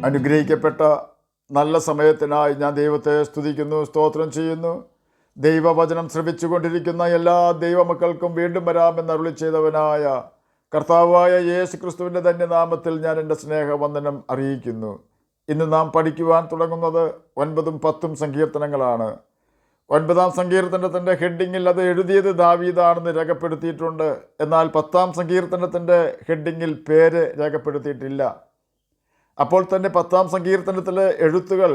അനുഗ്രഹിക്കപ്പെട്ട നല്ല സമയത്തിനായി ഞാൻ ദൈവത്തെ സ്തുതിക്കുന്നു, സ്തോത്രം ചെയ്യുന്നു. ദൈവവചനം ശ്രവിച്ചുകൊണ്ടിരിക്കുന്ന എല്ലാ ദൈവമക്കൾക്കും വീണ്ടും വരാമെന്ന് അരുളി ചെയ്തവനായ കർത്താവായ യേശു ക്രിസ്തുവിൻ്റെ ധന്യനാമത്തിൽ ഞാൻ എൻ്റെ സ്നേഹവന്ദനം അറിയിക്കുന്നു. ഇന്ന് നാം പഠിക്കുവാൻ തുടങ്ങുന്നത് 9ഉം 10ഉം സങ്കീർത്തനങ്ങളാണ്. 9ആം സങ്കീർത്തനത്തിൻ്റെ ഹെഡിങ്ങിൽ അത് എഴുതിയത് ദാവീദാണെന്ന് രേഖപ്പെടുത്തിയിട്ടുണ്ട്. എന്നാൽ 10ആം സങ്കീർത്തനത്തിൻ്റെ ഹെഡിങ്ങിൽ പേര് രേഖപ്പെടുത്തിയിട്ടില്ല. അപ്പോൾ തന്നെ 10ആം സങ്കീർത്തനത്തിലെ എഴുത്തുകൾ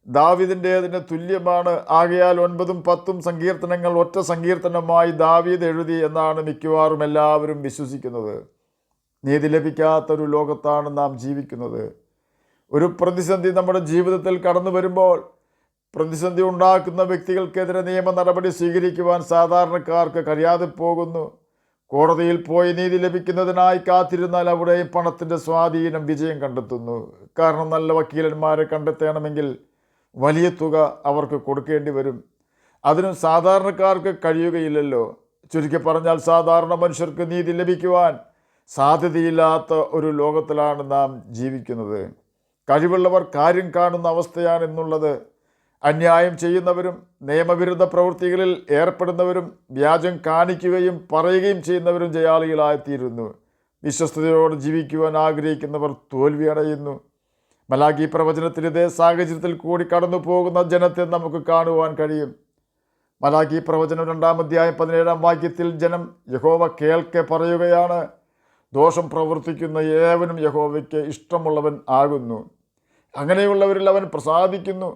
ദാവീദിൻ്റേതിന് തുല്യമാണ്. ആകയാൽ 9ഉം 10ഉം സങ്കീർത്തനങ്ങൾ ഒറ്റ സങ്കീർത്തനമായി ദാവീദ് എഴുതി എന്നാണ് മിക്കവാറും എല്ലാവരും വിശ്വസിക്കുന്നത്. നീതി ലഭിക്കാത്തൊരു ലോകത്താണ് നാം ജീവിക്കുന്നത്. ഒരു പ്രതിസന്ധി നമ്മുടെ ജീവിതത്തിൽ കടന്നു വരുമ്പോൾ പ്രതിസന്ധി ഉണ്ടാക്കുന്ന വ്യക്തികൾക്കെതിരെ നിയമ നടപടി സ്വീകരിക്കുവാൻ സാധാരണക്കാർക്ക് കഴിയാതെ പോകുന്നു. കോടതിയിൽ പോയി നീതി ലഭിക്കുന്നതിനായി കാത്തിരുന്നാൽ അവിടെയും പണത്തിൻ്റെ സ്വാധീനം വിജയം കണ്ടെത്തുന്നു. കാരണം നല്ല വക്കീലന്മാരെ കണ്ടെത്തണമെങ്കിൽ വലിയ തുക അവർക്ക് കൊടുക്കേണ്ടി വരും. അതിനും സാധാരണക്കാർക്ക് കഴിയുകയില്ലല്ലോ. ചുരുക്കി പറഞ്ഞാൽ സാധാരണ മനുഷ്യർക്ക് നീതി ലഭിക്കുവാൻ സാധ്യതയില്ലാത്ത ഒരു ലോകത്തിലാണ് നാം ജീവിക്കുന്നത്. കഴിവുള്ളവർ കാര്യം കാണുന്ന അവസ്ഥയാണ് എന്നുള്ളത്. അന്യായം ചെയ്യുന്നവരും നിയമവിരുദ്ധ പ്രവൃത്തികളിൽ ഏർപ്പെടുന്നവരും വ്യാജം കാണിക്കുകയും പറയുകയും ചെയ്യുന്നവരും ജയാളികളായിത്തീരുന്നു. വിശ്വസ്തയോടെ ജീവിക്കുവാൻ ആഗ്രഹിക്കുന്നവർ തോൽവിയടയുന്നു. മലാഖി പ്രവചനത്തിൽ ഇതേ സാഹചര്യത്തിൽ കൂടി കടന്നു പോകുന്ന ജനത്തെ നമുക്ക് കാണുവാൻ കഴിയും. മലാഖി പ്രവചനം 2-ാം അധ്യായം 17-ാം വാക്യത്തിൽ ജനം യഹോവ കേൾക്കെ പറയുകയാണ്, ദോഷം പ്രവർത്തിക്കുന്ന ഏവനും യഹോവയ്ക്ക് ഇഷ്ടമുള്ളവൻ ആകുന്നു. അങ്ങനെയുള്ളവരിൽ അവൻ പ്രസാദിക്കുന്നു.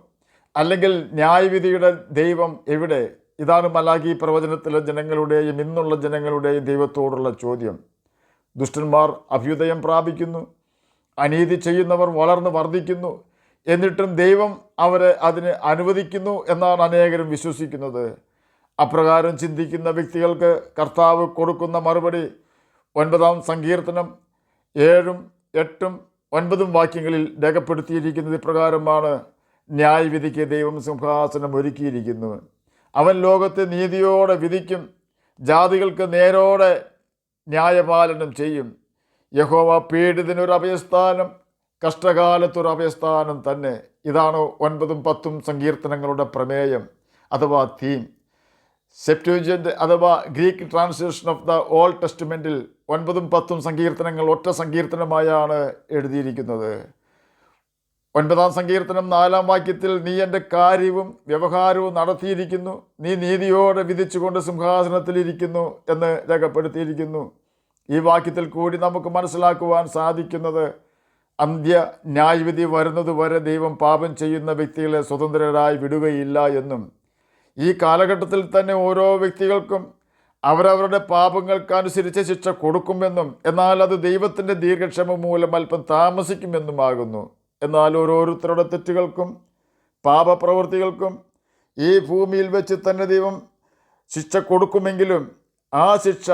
അല്ലെങ്കിൽ ന്യായവിധിയുടെ ദൈവം എവിടെ? ഇതാണ് മലാഖി പ്രവചനത്തിലെ ജനങ്ങളുടെയും ഇന്നുള്ള ജനങ്ങളുടെയും ദൈവത്തോടുള്ള ചോദ്യം. ദുഷ്ടന്മാർ അഭ്യുദയം പ്രാപിക്കുന്നു, അനീതി ചെയ്യുന്നവർ വളർന്ന് വർദ്ധിക്കുന്നു. എന്നിട്ടും ദൈവം അവരെ അതിന് അനുവദിക്കുന്നു എന്നാണ് അനേകരും വിശ്വസിക്കുന്നത്. അപ്രകാരം ചിന്തിക്കുന്ന വ്യക്തികൾക്ക് കർത്താവ് കൊടുക്കുന്ന മറുപടി 9-ാം സങ്കീർത്തനം 7, 8, 9 വാക്യങ്ങളിൽ രേഖപ്പെടുത്തിയിരിക്കുന്നത് ഇപ്രകാരമാണ്. ന്യായവിധിക്ക് ദൈവം സിംഹാസനം ഒരുക്കിയിരിക്കുന്നു. അവൻ ലോകത്തെ നീതിയോടെ വിധിക്കും, ജാതികൾക്ക് നേരോടെ ന്യായപാലനം ചെയ്യും. യഹോവ പീഡിതനൊരു അഭയസ്ഥാനം, കഷ്ടകാലത്തൊരു അഭയസ്ഥാനം തന്നെ. ഇതാണ് 9ഉം 10ഉം സങ്കീർത്തനങ്ങളുടെ പ്രമേയം അഥവാ തീം. സെപ്റ്റ്വജിൻ്റ് അഥവാ Greek translation of the old ടെസ്റ്റ്മെൻറ്റിൽ 9ഉം 10ഉം സങ്കീർത്തനങ്ങൾ ഒറ്റ സങ്കീർത്തനമായാണ് എഴുതിയിരിക്കുന്നത്. 9-ാം സങ്കീർത്തനം 4-ാം വാക്യത്തിൽ നീ എൻ്റെ കാര്യവും വ്യവഹാരവും നടത്തിയിരിക്കുന്നു, നീ നീതിയോടെ വിധിച്ചുകൊണ്ട് സിംഹാസനത്തിലിരിക്കുന്നു എന്ന് രേഖപ്പെടുത്തിയിരിക്കുന്നു. ഈ വാക്യത്തിൽ കൂടി നമുക്ക് മനസ്സിലാക്കുവാൻ സാധിക്കുന്നത് അന്ത്യ ന്യായവിധി വരുന്നതുവരെ ദൈവം പാപം ചെയ്യുന്ന വ്യക്തികളെ സ്വതന്ത്രരായി വിടുകയില്ല എന്നും, ഈ കാലഘട്ടത്തിൽ തന്നെ ഓരോ വ്യക്തികൾക്കും അവരവരുടെ പാപങ്ങൾക്കനുസരിച്ച് ശിക്ഷ കൊടുക്കുമെന്നും, എന്നാൽ അത് ദൈവത്തിൻ്റെ ദീർഘക്ഷമ മൂലം അല്പം താമസിക്കുമെന്നുമാകുന്നു. എന്നാൽ ഓരോരുത്തരുടെ തെറ്റുകൾക്കും പാപപ്രവൃത്തികൾക്കും ഈ ഭൂമിയിൽ വെച്ച് തന്നെ ദൈവം ശിക്ഷ കൊടുക്കുമെങ്കിലും ആ ശിക്ഷ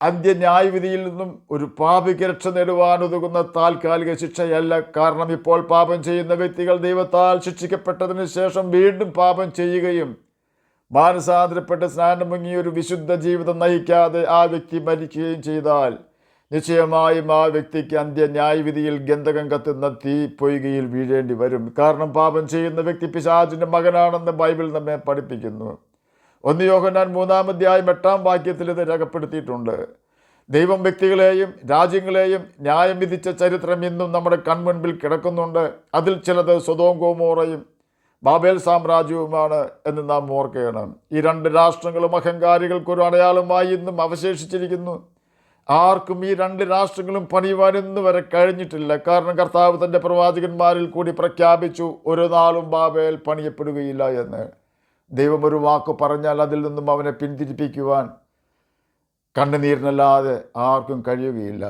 അന്ത്യന്യായവിധിയിൽ നിന്നും ഒരു പാപിക്ക് രക്ഷ നേടുവാനുതകുന്ന താൽക്കാലിക ശിക്ഷയല്ല. കാരണം ഇപ്പോൾ പാപം ചെയ്യുന്ന വ്യക്തികൾ ദൈവത്താൽ ശിക്ഷിക്കപ്പെട്ടതിന് ശേഷം വീണ്ടും പാപം ചെയ്യുകയും മാനസാന്തരപ്പെട്ട് സ്നാനം മുങ്ങി ഒരു വിശുദ്ധ ജീവിതം നയിക്കാതെ ആ വ്യക്തി മരിക്കുകയും ചെയ്താൽ നിശ്ചയമായും ആ വ്യക്തിക്ക് അന്ത്യന്യായവിധിയിൽ ഗന്ധകം കത്തുന്ന തീ പൊയ്കയിൽ വീഴേണ്ടി വരും. കാരണം പാപം ചെയ്യുന്ന വ്യക്തി പിശാചിൻ്റെ മകനാണെന്ന് ബൈബിൾ നമ്മെ പഠിപ്പിക്കുന്നു. 1 യോഹന്നാൻ 3-ാം അധ്യായം 8-ാം വാക്യത്തിൽ ഇത് രേഖപ്പെടുത്തിയിട്ടുണ്ട്. ദൈവം വ്യക്തികളെയും രാജ്യങ്ങളെയും ന്യായം വിധിച്ച ചരിത്രം ഇന്നും നമ്മുടെ കൺമുൻപിൽ കിടക്കുന്നുണ്ട്. അതിൽ ചിലത് സൊദോം ഗൊമോറയും ബാബേൽ സാമ്രാജ്യവുമാണ് എന്ന് നാം ഓർക്കണം. ഈ 2 രാഷ്ട്രങ്ങളും അഹങ്കാരികൾക്കൊരു അടയാളമായി ഇന്നും അവശേഷിച്ചിരിക്കുന്നു. ആർക്കും ഈ 2 രാഷ്ട്രങ്ങളും പണിയുവാൻ ഇന്ന് വരെ കഴിഞ്ഞിട്ടില്ല. കാരണം കർത്താവ് തൻ്റെ പ്രവാചകന്മാരിൽ കൂടി പ്രഖ്യാപിച്ചു, ഒരു നാളും ബാബേൽ പണിയപ്പെടുകയില്ല എന്ന്. ദൈവം ഒരു വാക്ക് പറഞ്ഞാൽ അതിൽ നിന്നും അവനെ പിന്തിരിപ്പിക്കുവാൻ കണ്ണുനീരിനല്ലാതെ ആർക്കും കഴിയുകയില്ല.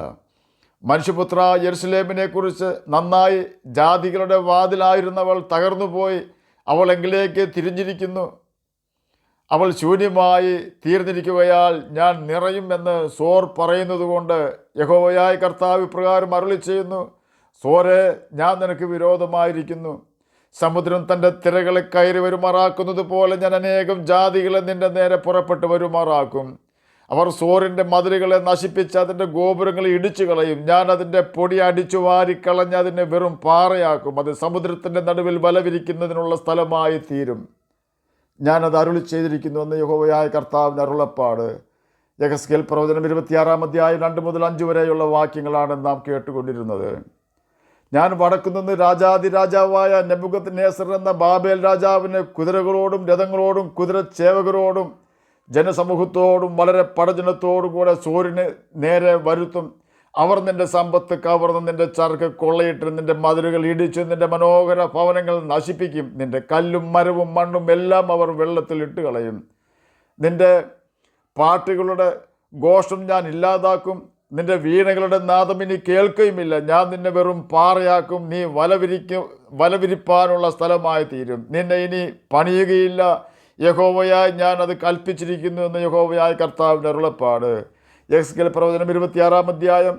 മനുഷ്യപുത്ര, യെരുശലേമിനെക്കുറിച്ച് നന്നായി ജാതികളുടെ വാതിലായിരുന്നവൾ തകർന്നുപോയി, അവൾ എങ്കിലേക്ക് തിരിഞ്ഞിരിക്കുന്നു, അവൾ ശൂന്യമായി തീർന്നിരിക്കുകയാൽ ഞാൻ നിറയും എന്ന് സോർ പറയുന്നത് കൊണ്ട് യഹോവയായ കർത്താവ് ഇപ്രകാരം അരുളി ചെയ്യുന്നു, സോരെ, ഞാൻ നിനക്ക് വിരോധമായിരിക്കുന്നു. സമുദ്രം തൻ്റെ തിരകളെ കയറി വരുമാറാക്കുന്നത് പോലെ ഞാൻ അനേകം ജാതികളെ നിൻ്റെ നേരെ പുറപ്പെട്ട് വരുമാറാക്കും. അവർ സോറിൻ്റെ മതിലുകളെ നശിപ്പിച്ച് അതിൻ്റെ ഗോപുരങ്ങളെ ഇടിച്ചു കളയും. ഞാൻ അതിൻ്റെ പൊടി അടിച്ചു വാരിക്കളഞ്ഞ് അതിനെ വെറും പാറയാക്കും. അത് സമുദ്രത്തിൻ്റെ നടുവിൽ വലവിരിക്കുന്നതിനുള്ള സ്ഥലമായി തീരും. ഞാനത് അരുളി ചെയ്തിരിക്കുന്നുവെന്ന് യഹോവയായ കർത്താവിൻ്റെ അരുളപ്പാട്. യെഹെസ്കേൽ പ്രവചനം 26-ാം അധ്യായം 2 മുതൽ 5 വരെയുള്ള വാക്യങ്ങളാണ് നാം കേട്ടുകൊണ്ടിരുന്നത്. ഞാൻ വടക്കുനിന്ന് രാജാതിരാജാവായ നെബൂഖദ്നേസർ എന്ന ബാബേൽ രാജാവിന് കുതിരകളോടും രഥങ്ങളോടും കുതിരച്ചേവകരോടും ജനസമൂഹത്തോടും വളരെ പടജനത്തോടും കൂടെ സോരിന് നേരെ വരുത്തും. അവർ നിന്റെ സമ്പത്ത് കവർന്ന് നിന്റെ ചരക്ക് കൊള്ളയിട്ട് നിന്റെ മതിലുകൾ ഇടിച്ച് നിന്റെ മനോഹര ഭവനങ്ങൾ നശിപ്പിക്കും. നിന്റെ കല്ലും മരവും മണ്ണും എല്ലാം അവർ വെള്ളത്തിൽ ഇട്ട് കളയും. നിന്റെ പാട്ടുകളുടെ ഘോഷം ഞാൻ ഇല്ലാതാക്കും. നിന്റെ വീണകളുടെ നാദം ഇനി കേൾക്കുകയുമില്ല. ഞാൻ നിന്നെ വെറും പാറയാക്കും. നീ വലവിരിപ്പാനുള്ള സ്ഥലമായി തീരും. നിന്നെ ഇനി പണിയുകയില്ല. യഹോവയായി ഞാൻ അത് കൽപ്പിച്ചിരിക്കുന്നു എന്ന് യഹോവയായ കർത്താവിൻ്റെ അരുളപ്പാട്. യെഹെസ്കേൽ പ്രവചനം 26-ാം അധ്യായം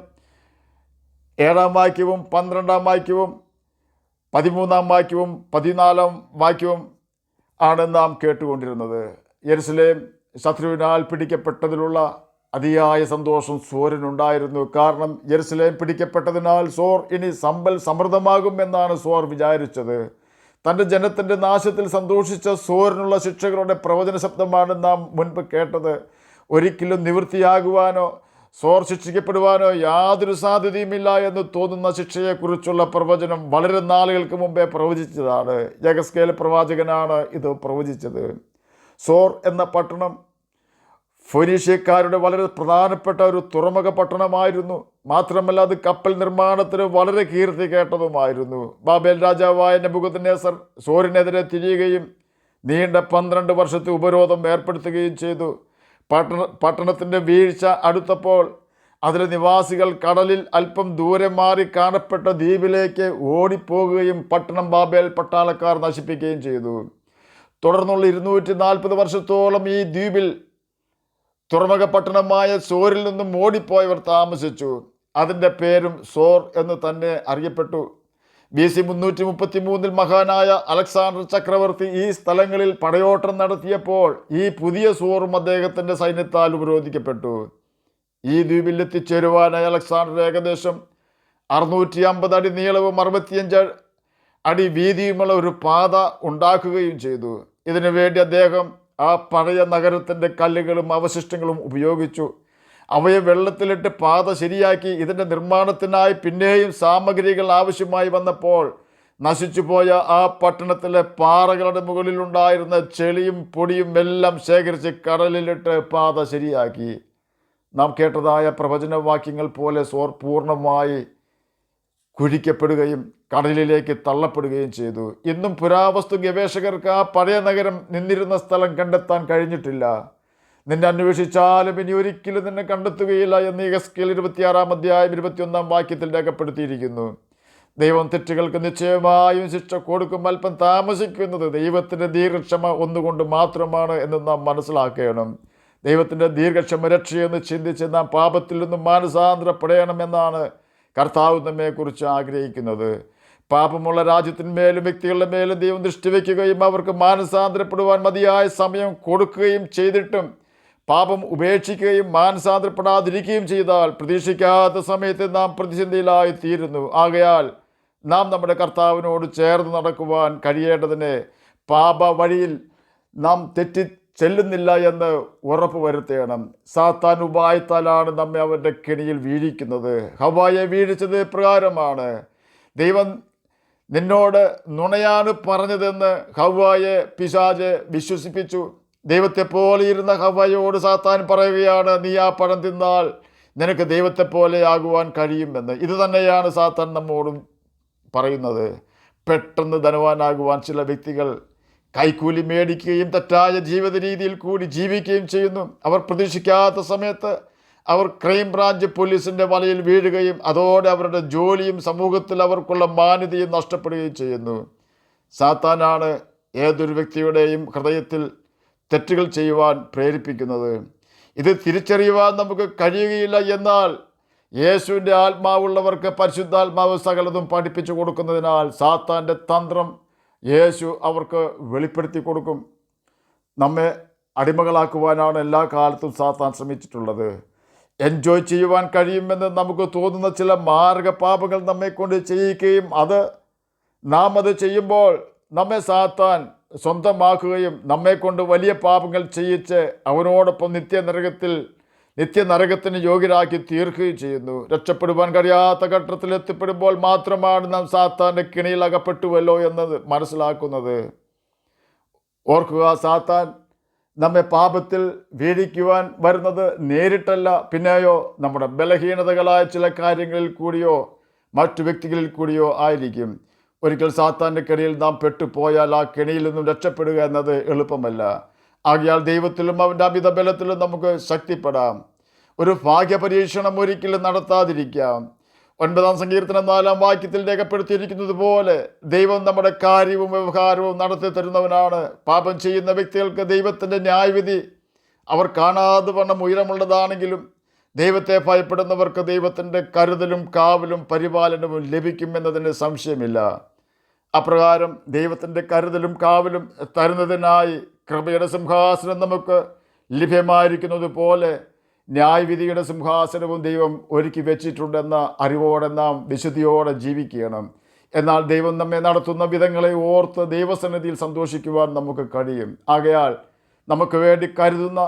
7-ാം വാക്യവും 12-ാം വാക്യവും 13-ാം വാക്യവും 14-ാം വാക്യവും ആണ് നാം കേട്ടുകൊണ്ടിരുന്നത്. യെരുശലേം ശത്രുവിനാൽ പിടിക്കപ്പെട്ടതിലുള്ള അതിയായ സന്തോഷം സോറിനുണ്ടായിരുന്നു. കാരണം യെരുശലേം പിടിക്കപ്പെട്ടതിനാൽ സോർ ഇനി സമ്പൽ സമൃദ്ധമാകും എന്നാണ് സോർ വിചാരിച്ചത്. തൻ്റെ ജനത്തിൻ്റെ നാശത്തിൽ സന്തോഷിച്ച സോറിനുള്ള ശിക്ഷകളുടെ പ്രവചന ശബ്ദമാണ് നാം മുൻപ് കേട്ടത്. ഒരിക്കലും നിവൃത്തിയാകുവാനോ സോർ ശിക്ഷിക്കപ്പെടുവാനോ യാതൊരു സാധ്യതയുമില്ല എന്ന് തോന്നുന്ന ശിക്ഷയെക്കുറിച്ചുള്ള പ്രവചനം വളരെ നാളുകൾക്ക് മുമ്പേ പ്രവചിച്ചതാണ്. യെഹെസ്കേൽ പ്രവാചകനാണ് ഇത് പ്രവചിച്ചത്. സോർ എന്ന പട്ടണം ഫൊനീഷ്യക്കാരുടെ വളരെ പ്രധാനപ്പെട്ട ഒരു തുറമുഖ പട്ടണമായിരുന്നു. മാത്രമല്ല അത് കപ്പൽ നിർമ്മാണത്തിന് വളരെ കീർത്തി കേട്ടതുമായിരുന്നു. ബാബേൽ രാജാവായ നെബൂഖദ്നേസർ സോറിനെതിരെ തിരിയുകയും നീണ്ട 12 വർഷത്തെ ഉപരോധം ഏർപ്പെടുത്തുകയും ചെയ്തു. പട്ടണത്തിൻ്റെ വീഴ്ച അടുത്തപ്പോൾ അതിലെ നിവാസികൾ കടലിൽ അല്പം ദൂരെ മാറി കാണപ്പെട്ട ദ്വീപിലേക്ക് ഓടിപ്പോകുകയും പട്ടണം ബാബേൽ പട്ടാളക്കാർ നശിപ്പിക്കുകയും ചെയ്തു. തുടർന്നുള്ള 240 വർഷത്തോളം ഈ ദ്വീപിൽ തുറമുഖ പട്ടണമായ സോറിൽ നിന്നും ഓടിപ്പോയവർ താമസിച്ചു. അതിൻ്റെ പേരും സോർ എന്ന് തന്നെ അറിയപ്പെട്ടു. BC 333 മഹാനായ അലക്സാണ്ടർ ചക്രവർത്തി ഈ സ്ഥലങ്ങളിൽ പടയോട്ടം നടത്തിയപ്പോൾ ഈ പുതിയ സോറും അദ്ദേഹത്തിൻ്റെ സൈന്യത്താൽ ഉപരോധിക്കപ്പെട്ടു. ഈ ദ്വീപിൽ എത്തിച്ചേരുവാനായി അലക്സാണ്ടർ ഏകദേശം 650 അടി നീളവും 65 അടി വീതിയുമുള്ള ഒരു പാത ഉണ്ടാക്കുകയും ചെയ്തു. ഇതിനു വേണ്ടി അദ്ദേഹം ആ പഴയ നഗരത്തിൻ്റെ കല്ലുകളും അവശിഷ്ടങ്ങളും ഉപയോഗിച്ചു. അവയെ വെള്ളത്തിലിട്ട് പാത ശരിയാക്കി. ഇതിൻ്റെ നിർമ്മാണത്തിനായി പിന്നെയും സാമഗ്രികൾ ആവശ്യമായി വന്നപ്പോൾ നശിച്ചുപോയ ആ പട്ടണത്തിലെ പാറകളുടെ മുകളിലുണ്ടായിരുന്ന ചെളിയും പൊടിയും എല്ലാം ശേഖരിച്ച് കടലിലിട്ട് പാത ശരിയാക്കി. നാം കേട്ടതായ പ്രവചനവാക്യങ്ങൾ പോലെ സോർ പൂർണ്ണമായി കുഴിക്കപ്പെടുകയും കടലിലേക്ക് തള്ളപ്പെടുകയും ചെയ്തു. ഇന്നും പുരാവസ്തു ഗവേഷകർക്ക് ആ പഴയ നഗരം നിന്നിരുന്ന സ്ഥലം കണ്ടെത്താൻ കഴിഞ്ഞിട്ടില്ല. നിന്നെ അന്വേഷിച്ചാലും ഇനി ഒരിക്കലും നിന്നെ കണ്ടെത്തുകയില്ല എന്ന് യെഹെസ്കേൽ 26-ാം അധ്യായം 21-ാം വാക്യത്തിൽ രേഖപ്പെടുത്തിയിരിക്കുന്നു. ദൈവം തെറ്റുകൾക്ക് നിശ്ചയമായും ശിക്ഷ കൊടുക്കും. അല്പം താമസിക്കുന്നത് ദൈവത്തിൻ്റെ ദീർഘക്ഷമ ഒന്നുകൊണ്ട് മാത്രമാണ് എന്ന് നാം മനസ്സിലാക്കണം. ദൈവത്തിൻ്റെ ദീർഘക്ഷമ രക്ഷയെന്ന് ചിന്തിച്ച് നാം പാപത്തിൽ നിന്നും മാനസാന്തരപ്പെടണമെന്നാണ് കർത്താവ് നമ്മെക്കുറിച്ച് ആഗ്രഹിക്കുന്നത്. പാപമുള്ള രാജ്യത്തിന്മേലും വ്യക്തികളുടെ മേലും ദൈവം ദൃഷ്ടി വയ്ക്കുകയും അവർക്ക് മാനസാന്തരപ്പെടുവാൻ മതിയായ സമയം കൊടുക്കുകയും ചെയ്തിട്ടും പാപം ഉപേക്ഷിക്കുകയും മാനസാന്തരപ്പെടാതിരിക്കുകയും ചെയ്താൽ പ്രതീക്ഷിക്കാത്ത സമയത്ത് നാം പ്രതിസന്ധിയിലായി തീരുന്നു. ആകയാൽ നാം നമ്മുടെ കർത്താവിനോട് ചേർന്ന് നടക്കുവാൻ കഴിയേണ്ടതിന് പാപ വഴിയിൽ നാം തെറ്റി ചെല്ലുന്നില്ല എന്ന് ഉറപ്പ് വരുത്തണം. സാത്താൻ ഉപായത്താലാണ് നമ്മെ അവൻ്റെ കെണിയിൽ വീഴിക്കുന്നത്. ഹവ്വായെ വീഴിച്ചത് പ്രകാരമാണ്. ദൈവം നിന്നോട് നുണയാണ് പറഞ്ഞതെന്ന് ഹവ്വായെ പിശാച് വിശ്വസിപ്പിച്ചു. ദൈവത്തെപ്പോലെ ഇരുന്ന ഹവ്വായോട് സാത്താൻ പറയുകയാണ്, നീ ആ പഴം തിന്നാൽ നിനക്ക് ദൈവത്തെപ്പോലെ ആകുവാൻ കഴിയുമെന്ന്. ഇത് തന്നെയാണ് സാത്താൻ നമ്മോടും പറയുന്നത്. പെട്ടെന്ന് ധനവാനാകുവാൻ ചില വ്യക്തികൾ കൈക്കൂലി മേടിക്കുകയും തെറ്റായ ജീവിത രീതിയിൽ കൂടി ജീവിക്കുകയും ചെയ്യുന്നു. അവർ പ്രതീക്ഷിക്കാത്ത സമയത്ത് അവർ ക്രൈം ബ്രാഞ്ച് പോലീസിൻ്റെ വലയിൽ വീഴുകയും അതോടെ അവരുടെ ജോലിയും സമൂഹത്തിൽ അവർക്കുള്ള മാന്യതയും നഷ്ടപ്പെടുകയും ചെയ്യുന്നു. സാത്താനാണ് ഏതൊരു വ്യക്തിയുടെയും ഹൃദയത്തിൽ തെറ്റുകൾ ചെയ്യുവാൻ പ്രേരിപ്പിക്കുന്നത്. ഇത് തിരിച്ചറിയുവാൻ നമുക്ക് കഴിയുകയില്ല. എന്നാൽ യേശുവിൻ്റെ ആത്മാവുള്ളവർക്ക് പരിശുദ്ധാത്മാവ് സകലതും പഠിപ്പിച്ചു കൊടുക്കുന്നതിനാൽ സാത്താൻ്റെ തന്ത്രം യേശു അവർക്ക് വെളിപ്പെടുത്തി കൊടുക്കും. നമ്മെ അടിമകളാക്കുവാനാണ് എല്ലാ കാലത്തും സാത്താൻ ശ്രമിച്ചിട്ടുള്ളത്. എൻജോയ് ചെയ്യുവാൻ കഴിയുമെന്ന് നമുക്ക് തോന്നുന്ന ചില മാർഗപാപങ്ങൾ നമ്മെക്കൊണ്ട് ചെയ്യിക്കുകയും നാം അത് ചെയ്യുമ്പോൾ നമ്മെ സാത്താൻ സ്വന്തമാക്കുകയും നമ്മെക്കൊണ്ട് വലിയ പാപങ്ങൾ ചെയ്യിച്ച് അവനോടൊപ്പം നിത്യനരകത്തിന് യോഗ്യരാക്കി തീർക്കുകയും ചെയ്യുന്നു. രക്ഷപ്പെടുവാൻ കഴിയാത്ത ഘട്ടത്തിൽ എത്തിപ്പെടുമ്പോൾ മാത്രമാണ് നാം സാത്താൻ്റെ കിണിയിൽ അകപ്പെട്ടുവല്ലോ എന്നത് മനസ്സിലാക്കുന്നത്. ഓർക്കുക, സാത്താൻ നമ്മെ പാപത്തിൽ വീഴിക്കുവാൻ വരുന്നത് നേരിട്ടല്ല, പിന്നെയോ നമ്മുടെ ബലഹീനതകളായ ചില കാര്യങ്ങളിൽ കൂടിയോ മറ്റു വ്യക്തികളിൽ കൂടിയോ ആയിരിക്കും. ഒരിക്കൽ സാത്താൻ്റെ കെണിയിൽ നാം പെട്ടുപോയാൽ ആ കെണിയിൽ നിന്നും രക്ഷപ്പെടുക എന്നത് എളുപ്പമല്ല. ആകയാൽ ദൈവത്തിലും അവൻ്റെ അമിത ബലത്തിലും നമുക്ക് ശക്തിപ്പെടാം. ഒരു ഭാഗ്യപരീക്ഷണം ഒരിക്കലും നടത്താതിരിക്കാം. 9-ാം സങ്കീർത്തനം 4-ാം വാക്യത്തിൽ രേഖപ്പെടുത്തിയിരിക്കുന്നത് പോലെ ദൈവം നമ്മുടെ കാര്യവും വ്യവഹാരവും നടത്തി തരുന്നവനാണ്. പാപം ചെയ്യുന്ന വ്യക്തികൾക്ക് ദൈവത്തിൻ്റെ ന്യായവിധി അവർ കാണാതെ വണ്ണം ഉയരമുള്ളതാണെങ്കിലും ദൈവത്തെ ഭയപ്പെടുന്നവർക്ക് ദൈവത്തിൻ്റെ കരുതലും കാവലും പരിപാലനവും ലഭിക്കുമെന്നതിന് സംശയമില്ല. അപ്രകാരം ദൈവത്തിൻ്റെ കരുതലും കാവലും തരുന്നതിനായി കൃപയുടെ സിംഹാസനം നമുക്ക് ലഭ്യമായിരിക്കുന്നത് പോലെ ന്യായവിധിയുടെ സിംഹാസനവും ദൈവം ഒരുക്കി വെച്ചിട്ടുണ്ടെന്ന അറിവോടെ നാം വിശുദ്ധിയോടെ ജീവിക്കണം. എന്നാൽ ദൈവം നമ്മെ നടത്തുന്ന വിധങ്ങളെ ഓർത്ത് ദൈവസന്നിധിയിൽ സന്തോഷിക്കുവാൻ നമുക്ക് കഴിയും. ആകയാൽ നമുക്ക് വേണ്ടി കരുതുന്ന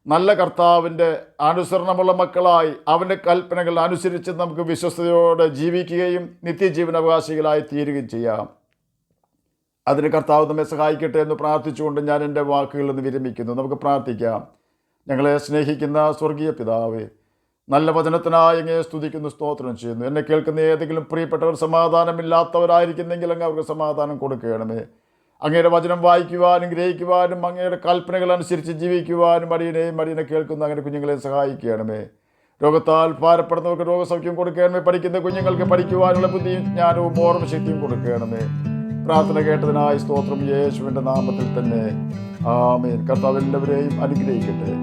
നല്ല കർത്താവിൻ്റെ അനുസരണമുള്ള മക്കളായി അവൻ്റെ കൽപ്പനകൾ അനുസരിച്ച് നമുക്ക് വിശ്വസ്തയോടെ ജീവിക്കുകയും നിത്യജീവനാവകാശികളായി തീരുകയും ചെയ്യാം. അതിന് കർത്താവ് നമ്മെ സഹായിക്കട്ടെ എന്ന് പ്രാർത്ഥിച്ചുകൊണ്ട് ഞാൻ എൻ്റെ വാക്കുകളിൽ നിന്ന് വിരമിക്കുന്നു. നമുക്ക് പ്രാർത്ഥിക്കാം. ഞങ്ങളെ സ്നേഹിക്കുന്ന സ്വർഗീയ പിതാവേ, നല്ല വചനത്തിനായി അങ്ങയെ സ്തുതിക്കുന്നു, സ്തോത്രം ചെയ്യുന്നു. എന്നെ കേൾക്കുന്ന ഏതെങ്കിലും പ്രിയപ്പെട്ടവർ സമാധാനമില്ലാത്തവരായിരിക്കുന്നെങ്കിൽ അങ്ങ് അവർക്ക് സമാധാനം കൊടുക്കണമേ. അങ്ങയുടെ വചനം വായിക്കുവാനും ഗ്രഹിക്കുവാനും അങ്ങയുടെ കൽപ്പനകൾ അനുസരിച്ച് ജീവിക്കുവാനും അടിയനെ കേൾക്കുന്ന അങ്ങനെ കുഞ്ഞുങ്ങളെ സഹായിക്കണമേ. രോഗത്താൽ ഭാരപ്പെടുന്നവർക്ക് രോഗസൗഖ്യം കൊടുക്കണമേ. പഠിക്കുന്ന കുഞ്ഞുങ്ങൾക്ക് പഠിക്കുവാനുള്ള ബുദ്ധിയും ജ്ഞാനവും ഓർമ്മശക്തിയും കൊടുക്കണമേ. പ്രാർത്ഥന കേട്ടതിനായി സ്തോത്രം, യേശുവിൻ്റെ നാമത്തിൽ തന്നെ ആമേൻ. കർത്താവ് എല്ലാവരെയും അനുഗ്രഹിക്കട്ടെ.